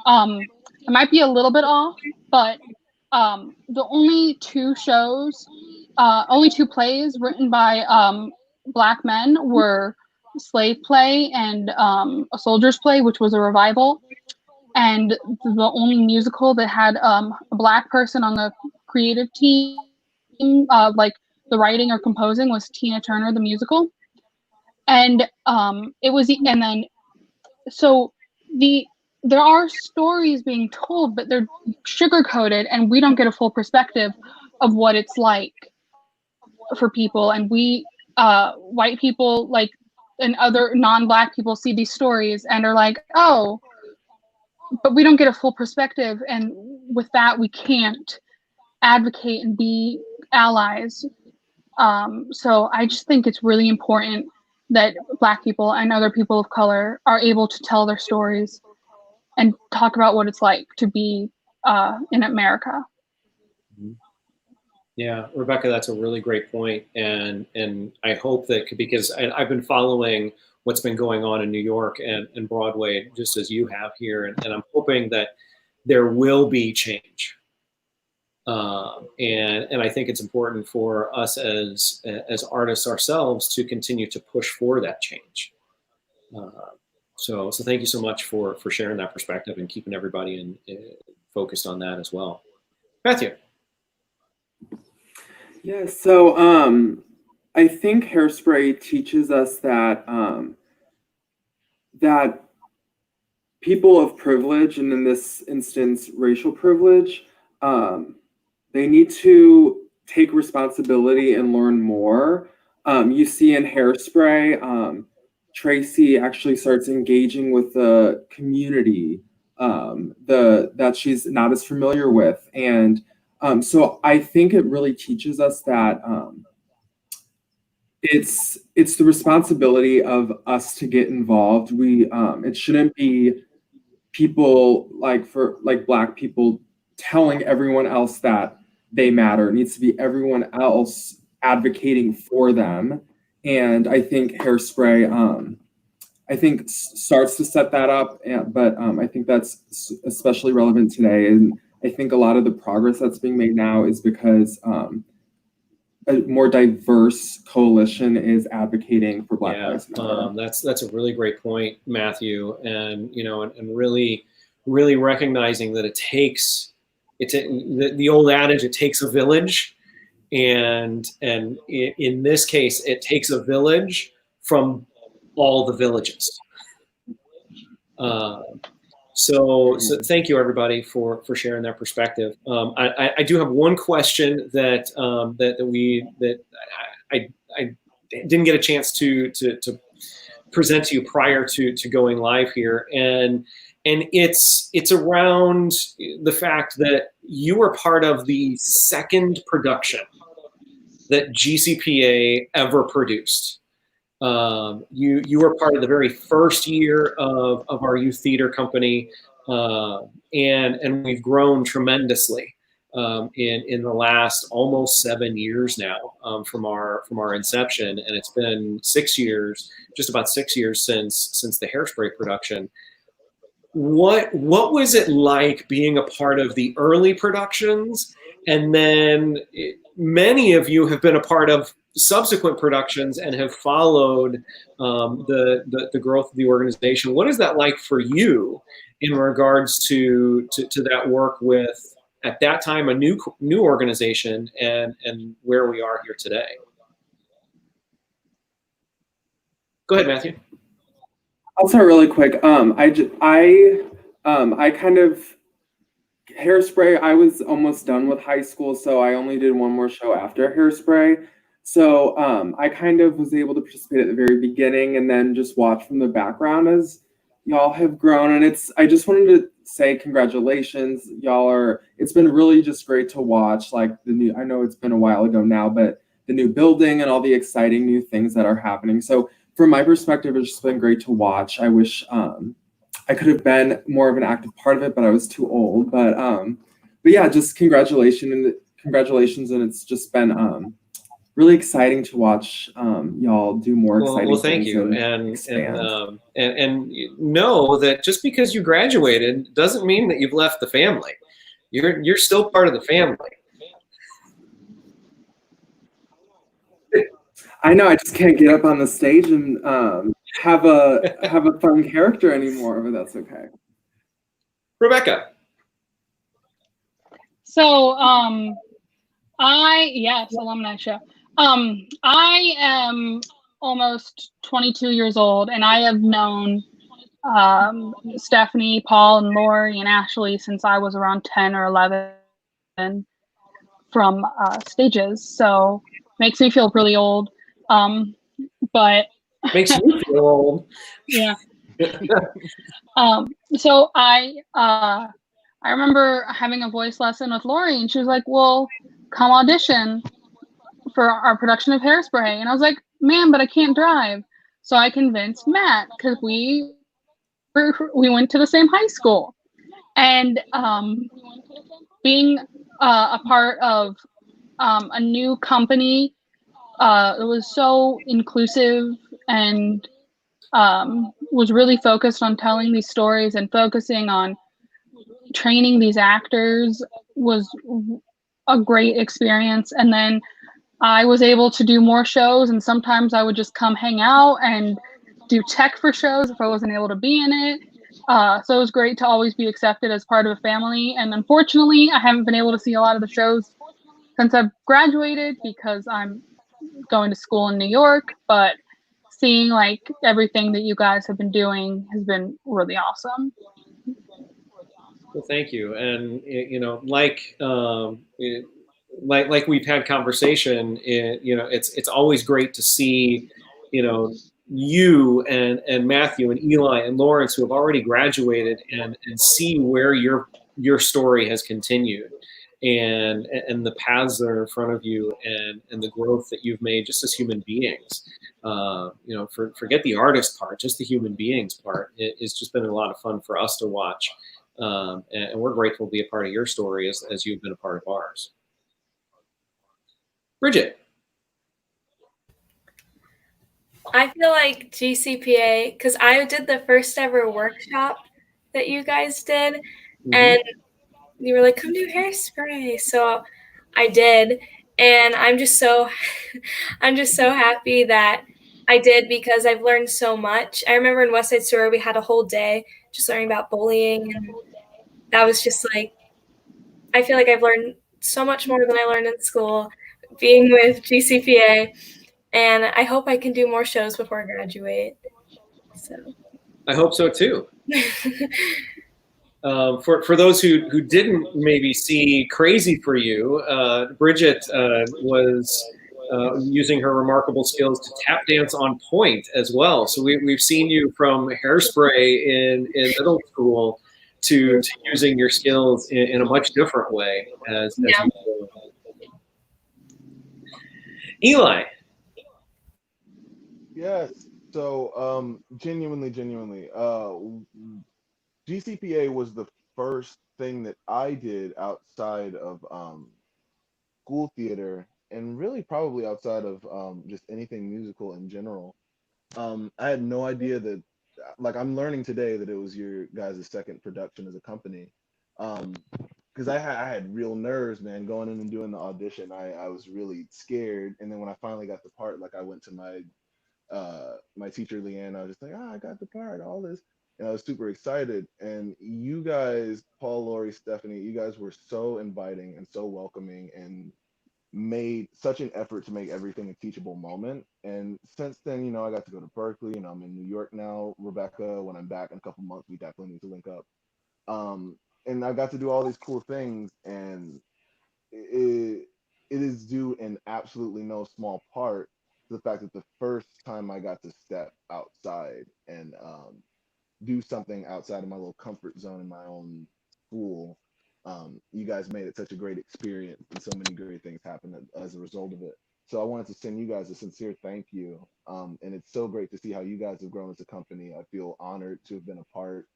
it might be a little bit off, but the only two plays written by Black men were Slave Play and A Soldier's Play, which was a revival. And the only musical that had a Black person on the creative team, like the writing or composing, was Tina Turner the musical. And it was, and then so there are stories being told, but they're sugar coated, and we don't get a full perspective of what it's like for people. And we white people, like, and other non-Black people see these stories and are like, oh, but we don't get a full perspective, and with that we can't advocate and be allies. So I just think it's really important that Black people and other people of color are able to tell their stories and talk about what it's like to be in America. Yeah, Rebecca, that's a really great point, and I hope that, because I've been following what's been going on in New York and Broadway, just as you have here, and I'm hoping that there will be change. And I think it's important for us as artists ourselves to continue to push for that change. So thank you so much for sharing that perspective and keeping everybody focused on that as well. Matthew. Yeah, so I think Hairspray teaches us that that people of privilege, and in this instance, racial privilege, they need to take responsibility and learn more. You see in Hairspray, Tracy actually starts engaging with the community that she's not as familiar with, and so I think it really teaches us that it's the responsibility of us to get involved. It shouldn't be people like Black people telling everyone else that they matter. It needs to be everyone else advocating for them. And I think Hairspray, starts to set that up. But I think that's especially relevant today. And I think a lot of the progress that's being made now is because a more diverse coalition is advocating for Black Lives Matter. That's a really great point, Matthew, and and really recognizing that the old adage, it takes a village, and in this case, it takes a village from all the villages. So thank you everybody for sharing that perspective. I do have one question that I didn't get a chance to present to you prior to going live here, and it's around the fact that you were part of the second production that GCPA ever produced. You were part of the very first year of our youth theater company, and we've grown tremendously in the last almost 7 years now from our inception, and it's been 6 years, just about 6 years since the Hairspray production. What was it like being a part of the early productions, and then many of you have been a part of subsequent productions and have followed the growth of the organization? What is that like for you in regards to that work with, at that time, a new organization, and where we are here today? Go ahead, Matthew. I'll start really quick. I kind of, Hairspray, I was almost done with high school, so I only did one more show after Hairspray. So I kind of was able to participate at the very beginning and then just watch from the background as y'all have grown. And I just wanted to say congratulations. It's been really just great to watch, like I know it's been a while ago now, but the new building and all the exciting new things that are happening. So from my perspective, it's just been great to watch. I wish I could have been more of an active part of it, but I was too old. But yeah, just congratulations, and it's just been really exciting to watch y'all do more exciting well, thank things. you, and know that just because you graduated doesn't mean that you've left the family. You're still part of the family. I know, I just can't get up on the stage and have a fun character anymore, but that's okay. Rebecca. So, alumni show. I am almost 22 years old, and I have known Stephanie, Paul, and Lori, and Ashley since I was around 10 or 11 from stages. So makes me feel really old. But makes you feel old. Yeah. So I remember having a voice lesson with Lori, and she was like, "Well, come audition for our production of Hairspray." And I was like, "Man, but I can't drive." So I convinced Matt, because we went to the same high school, and being a part of a new company, it was so inclusive and was really focused on telling these stories and focusing on training these actors, was a great experience. And then I was able to do more shows, and sometimes I would just come hang out and do tech for shows if I wasn't able to be in it. So it was great to always be accepted as part of a family. And unfortunately, I haven't been able to see a lot of the shows since I've graduated because I'm going to school in New York, but seeing like everything that you guys have been doing has been really awesome. Well, thank you. And like we've had conversation, it's always great to see, you and Matthew and Eli and Lawrence, who have already graduated, and see where your story has continued, and the paths that are in front of you, and the growth that you've made just as human beings. Forget the artist part, just the human beings part. It's just been a lot of fun for us to watch. And we're grateful to be a part of your story as you've been a part of ours. Bridget. I feel like GCPA, because I did the first ever workshop that you guys did, mm-hmm. and you were like, "Come do Hairspray." So I did, and I'm just so happy that I did, because I've learned so much. I remember in West Side Story we had a whole day just learning about bullying, and that was just like, I feel like I've learned so much more than I learned in school being with GCPA, and I hope I can do more shows before I graduate. So I hope so too. For those who didn't maybe see Crazy for You, Bridget was using her remarkable skills to tap dance on point as well. So we've seen you from Hairspray in middle school to using your skills in a much different way as Yeah. you go. Eli. Yes. So, genuinely, GCPA was the first thing that I did outside of school theater, and really probably outside of just anything musical in general. I had no idea that, like, I'm learning today that it was your guys' second production as a company. Because I had real nerves, man, going in and doing the audition. I was really scared, and then when I finally got the part, like, I went to my teacher Leanne. I was just like, I got the part, all this, and I was super excited. And you guys, Paul, Lori, Stephanie, you guys were so inviting and so welcoming, and made such an effort to make everything a teachable moment. And since then, I got to go to Berkeley, and I'm in New York now. Rebecca, when I'm back in a couple months, we definitely need to link up. And I got to do all these cool things, and it is due in absolutely no small part to the fact that the first time I got to step outside and do something outside of my little comfort zone in my own school, you guys made it such a great experience, and so many great things happened as a result of it. So I wanted to send you guys a sincere thank you. And it's so great to see how you guys have grown as a company. I feel honored to have been a part,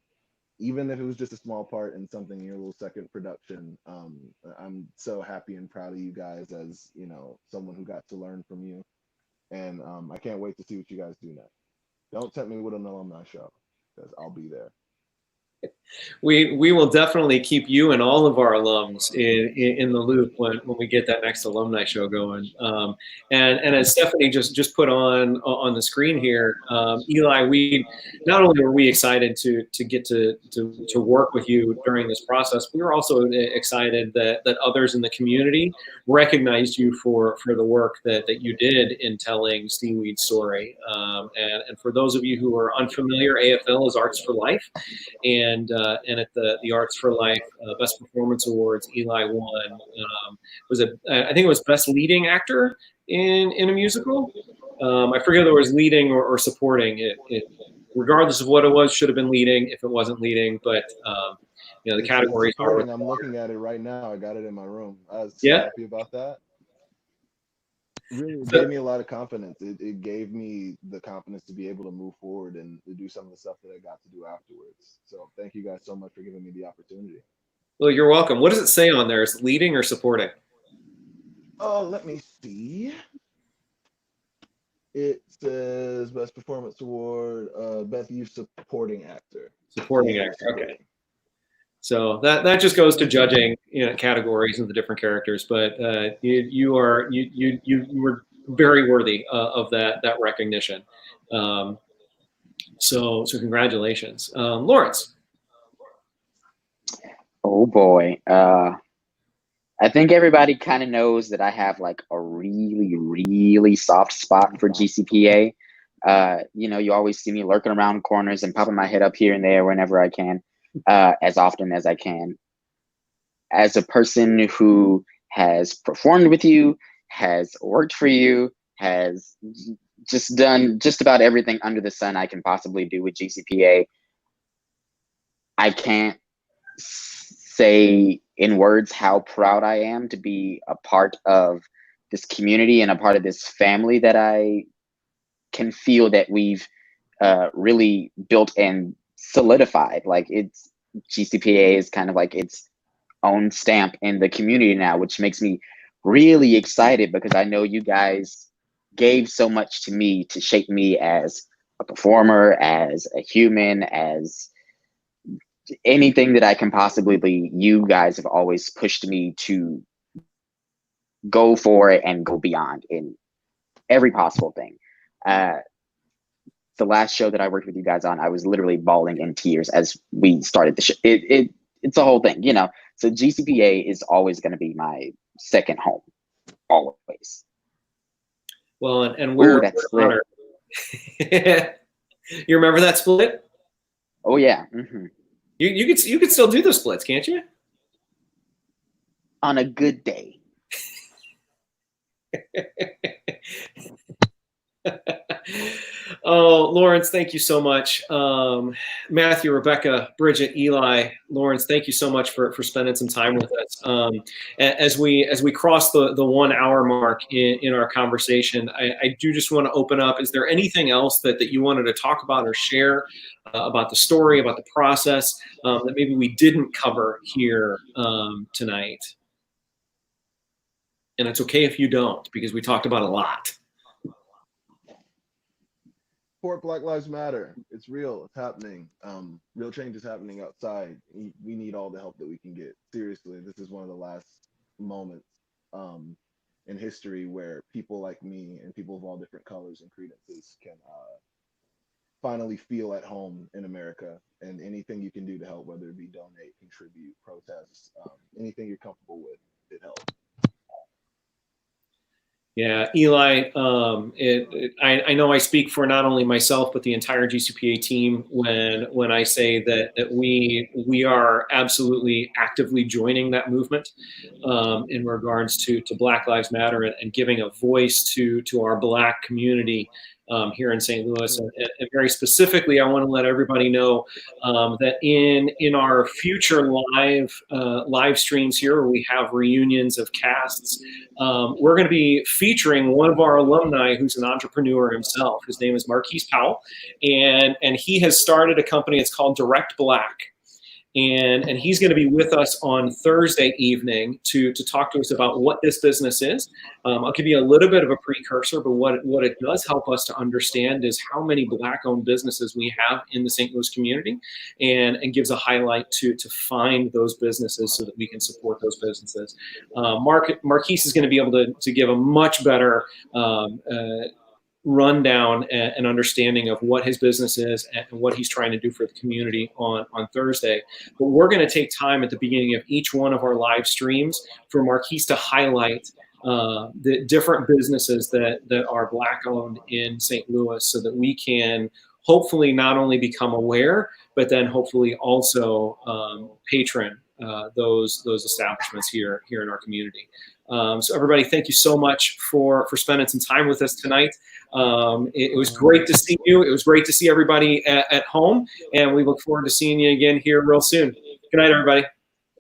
even if it was just a small part in something in your little second production. I'm so happy and proud of you guys as, someone who got to learn from you. And I can't wait to see what you guys do next. Don't tempt me with an alumni show, because I'll be there. We will definitely keep you and all of our alums in the loop when we get that next alumni show going. And as Stephanie just put on the screen here, Eli, we not only were we excited to get to work with you during this process, we were also excited that others in the community recognized you for the work that you did in telling Seaweed's story. And for those of you who are unfamiliar, AFL is Arts for Life, and at the Arts for Life Best Performance Awards, Eli won. I think it was Best Leading Actor in a musical. I forget whether it was leading or supporting. It regardless of what it was, should have been leading if it wasn't leading. But the categories are. I'm looking at it right now. I got it in my room. I was so Yeah. happy about that. Really, it gave me a lot of confidence. It gave me the confidence to be able to move forward and to do some of the stuff that I got to do afterwards. So thank you guys so much for giving me the opportunity. Well, you're welcome. What does it say on there? Is it leading or supporting? Oh, let me see. It says Best Performance Award, Best Youth Supporting Actor. Supporting actor. Okay. So that just goes to judging, categories of the different characters. But you were very worthy of that recognition. So congratulations, Lawrence. Oh boy. I think everybody kind of knows that I have like a really, really soft spot for GCPA. You always see me lurking around corners and popping my head up here and there whenever I can, as often as I can. As a person who has performed with you, has worked for you, has just done just about everything under the sun I can possibly do with GCPA, I can't say in words how proud I am to be a part of this community and a part of this family that I can feel that we've really built and solidified. Like, it's GCPA is kind of like its own stamp in the community now, which makes me really excited because I know you guys gave so much to me to shape me as a performer, as a human, as anything that I can possibly be. You guys have always pushed me to go for it and go beyond in every possible thing. The last show that I worked with you guys on, I was literally bawling in tears as we started the show. It's a whole thing, So GCPA is always going to be my second home, always. Well, and we're that split. You remember that split? Oh yeah. You could still do the splits, can't you? On a good day. Oh, Lawrence, thank you so much. Matthew, Rebecca, Bridget, Eli, Lawrence, thank you so much for spending some time with us. As we cross the 1 hour mark in our conversation, I do just want to open up. Is there anything else that you wanted to talk about or share about the story, about the process that maybe we didn't cover here tonight? And it's okay if you don't, because we talked about a lot. Support Black Lives Matter. It's real. It's happening. Real change is happening outside. We need all the help that we can get. Seriously, this is one of the last moments in history where people like me and people of all different colors and credences can finally feel at home in America. And anything you can do to help, whether it be donate, contribute, protest, anything you're comfortable with, it helps. Yeah, Eli, I know I speak for not only myself, but the entire GCPA team when I say that we are absolutely actively joining that movement in regards to Black Lives Matter and giving a voice to our Black community here in St. Louis. And very specifically, I want to let everybody know that in our future live streams here, where we have reunions of casts, we're going to be featuring one of our alumni who's an entrepreneur himself. His name is Marquise Powell, and he has started a company. It's called Direct Black. And he's going to be with us on Thursday evening to talk to us about what this business is. I'll give you a little bit of a precursor, but what it does help us to understand is how many Black-owned businesses we have in the St. Louis community, and gives a highlight to find those businesses so that we can support those businesses. Marquise is going to be able to give a much better rundown and understanding of what his business is and what he's trying to do for the community on Thursday. But we're going to take time at the beginning of each one of our live streams for Marquise to highlight the different businesses that are Black owned in St. Louis, so that we can hopefully not only become aware, but then hopefully also patron those establishments here in our community. So everybody, thank you so much for spending some time with us tonight. It was great to see you. It was great to see everybody at home, and we look forward to seeing you again here real soon. Good night, everybody.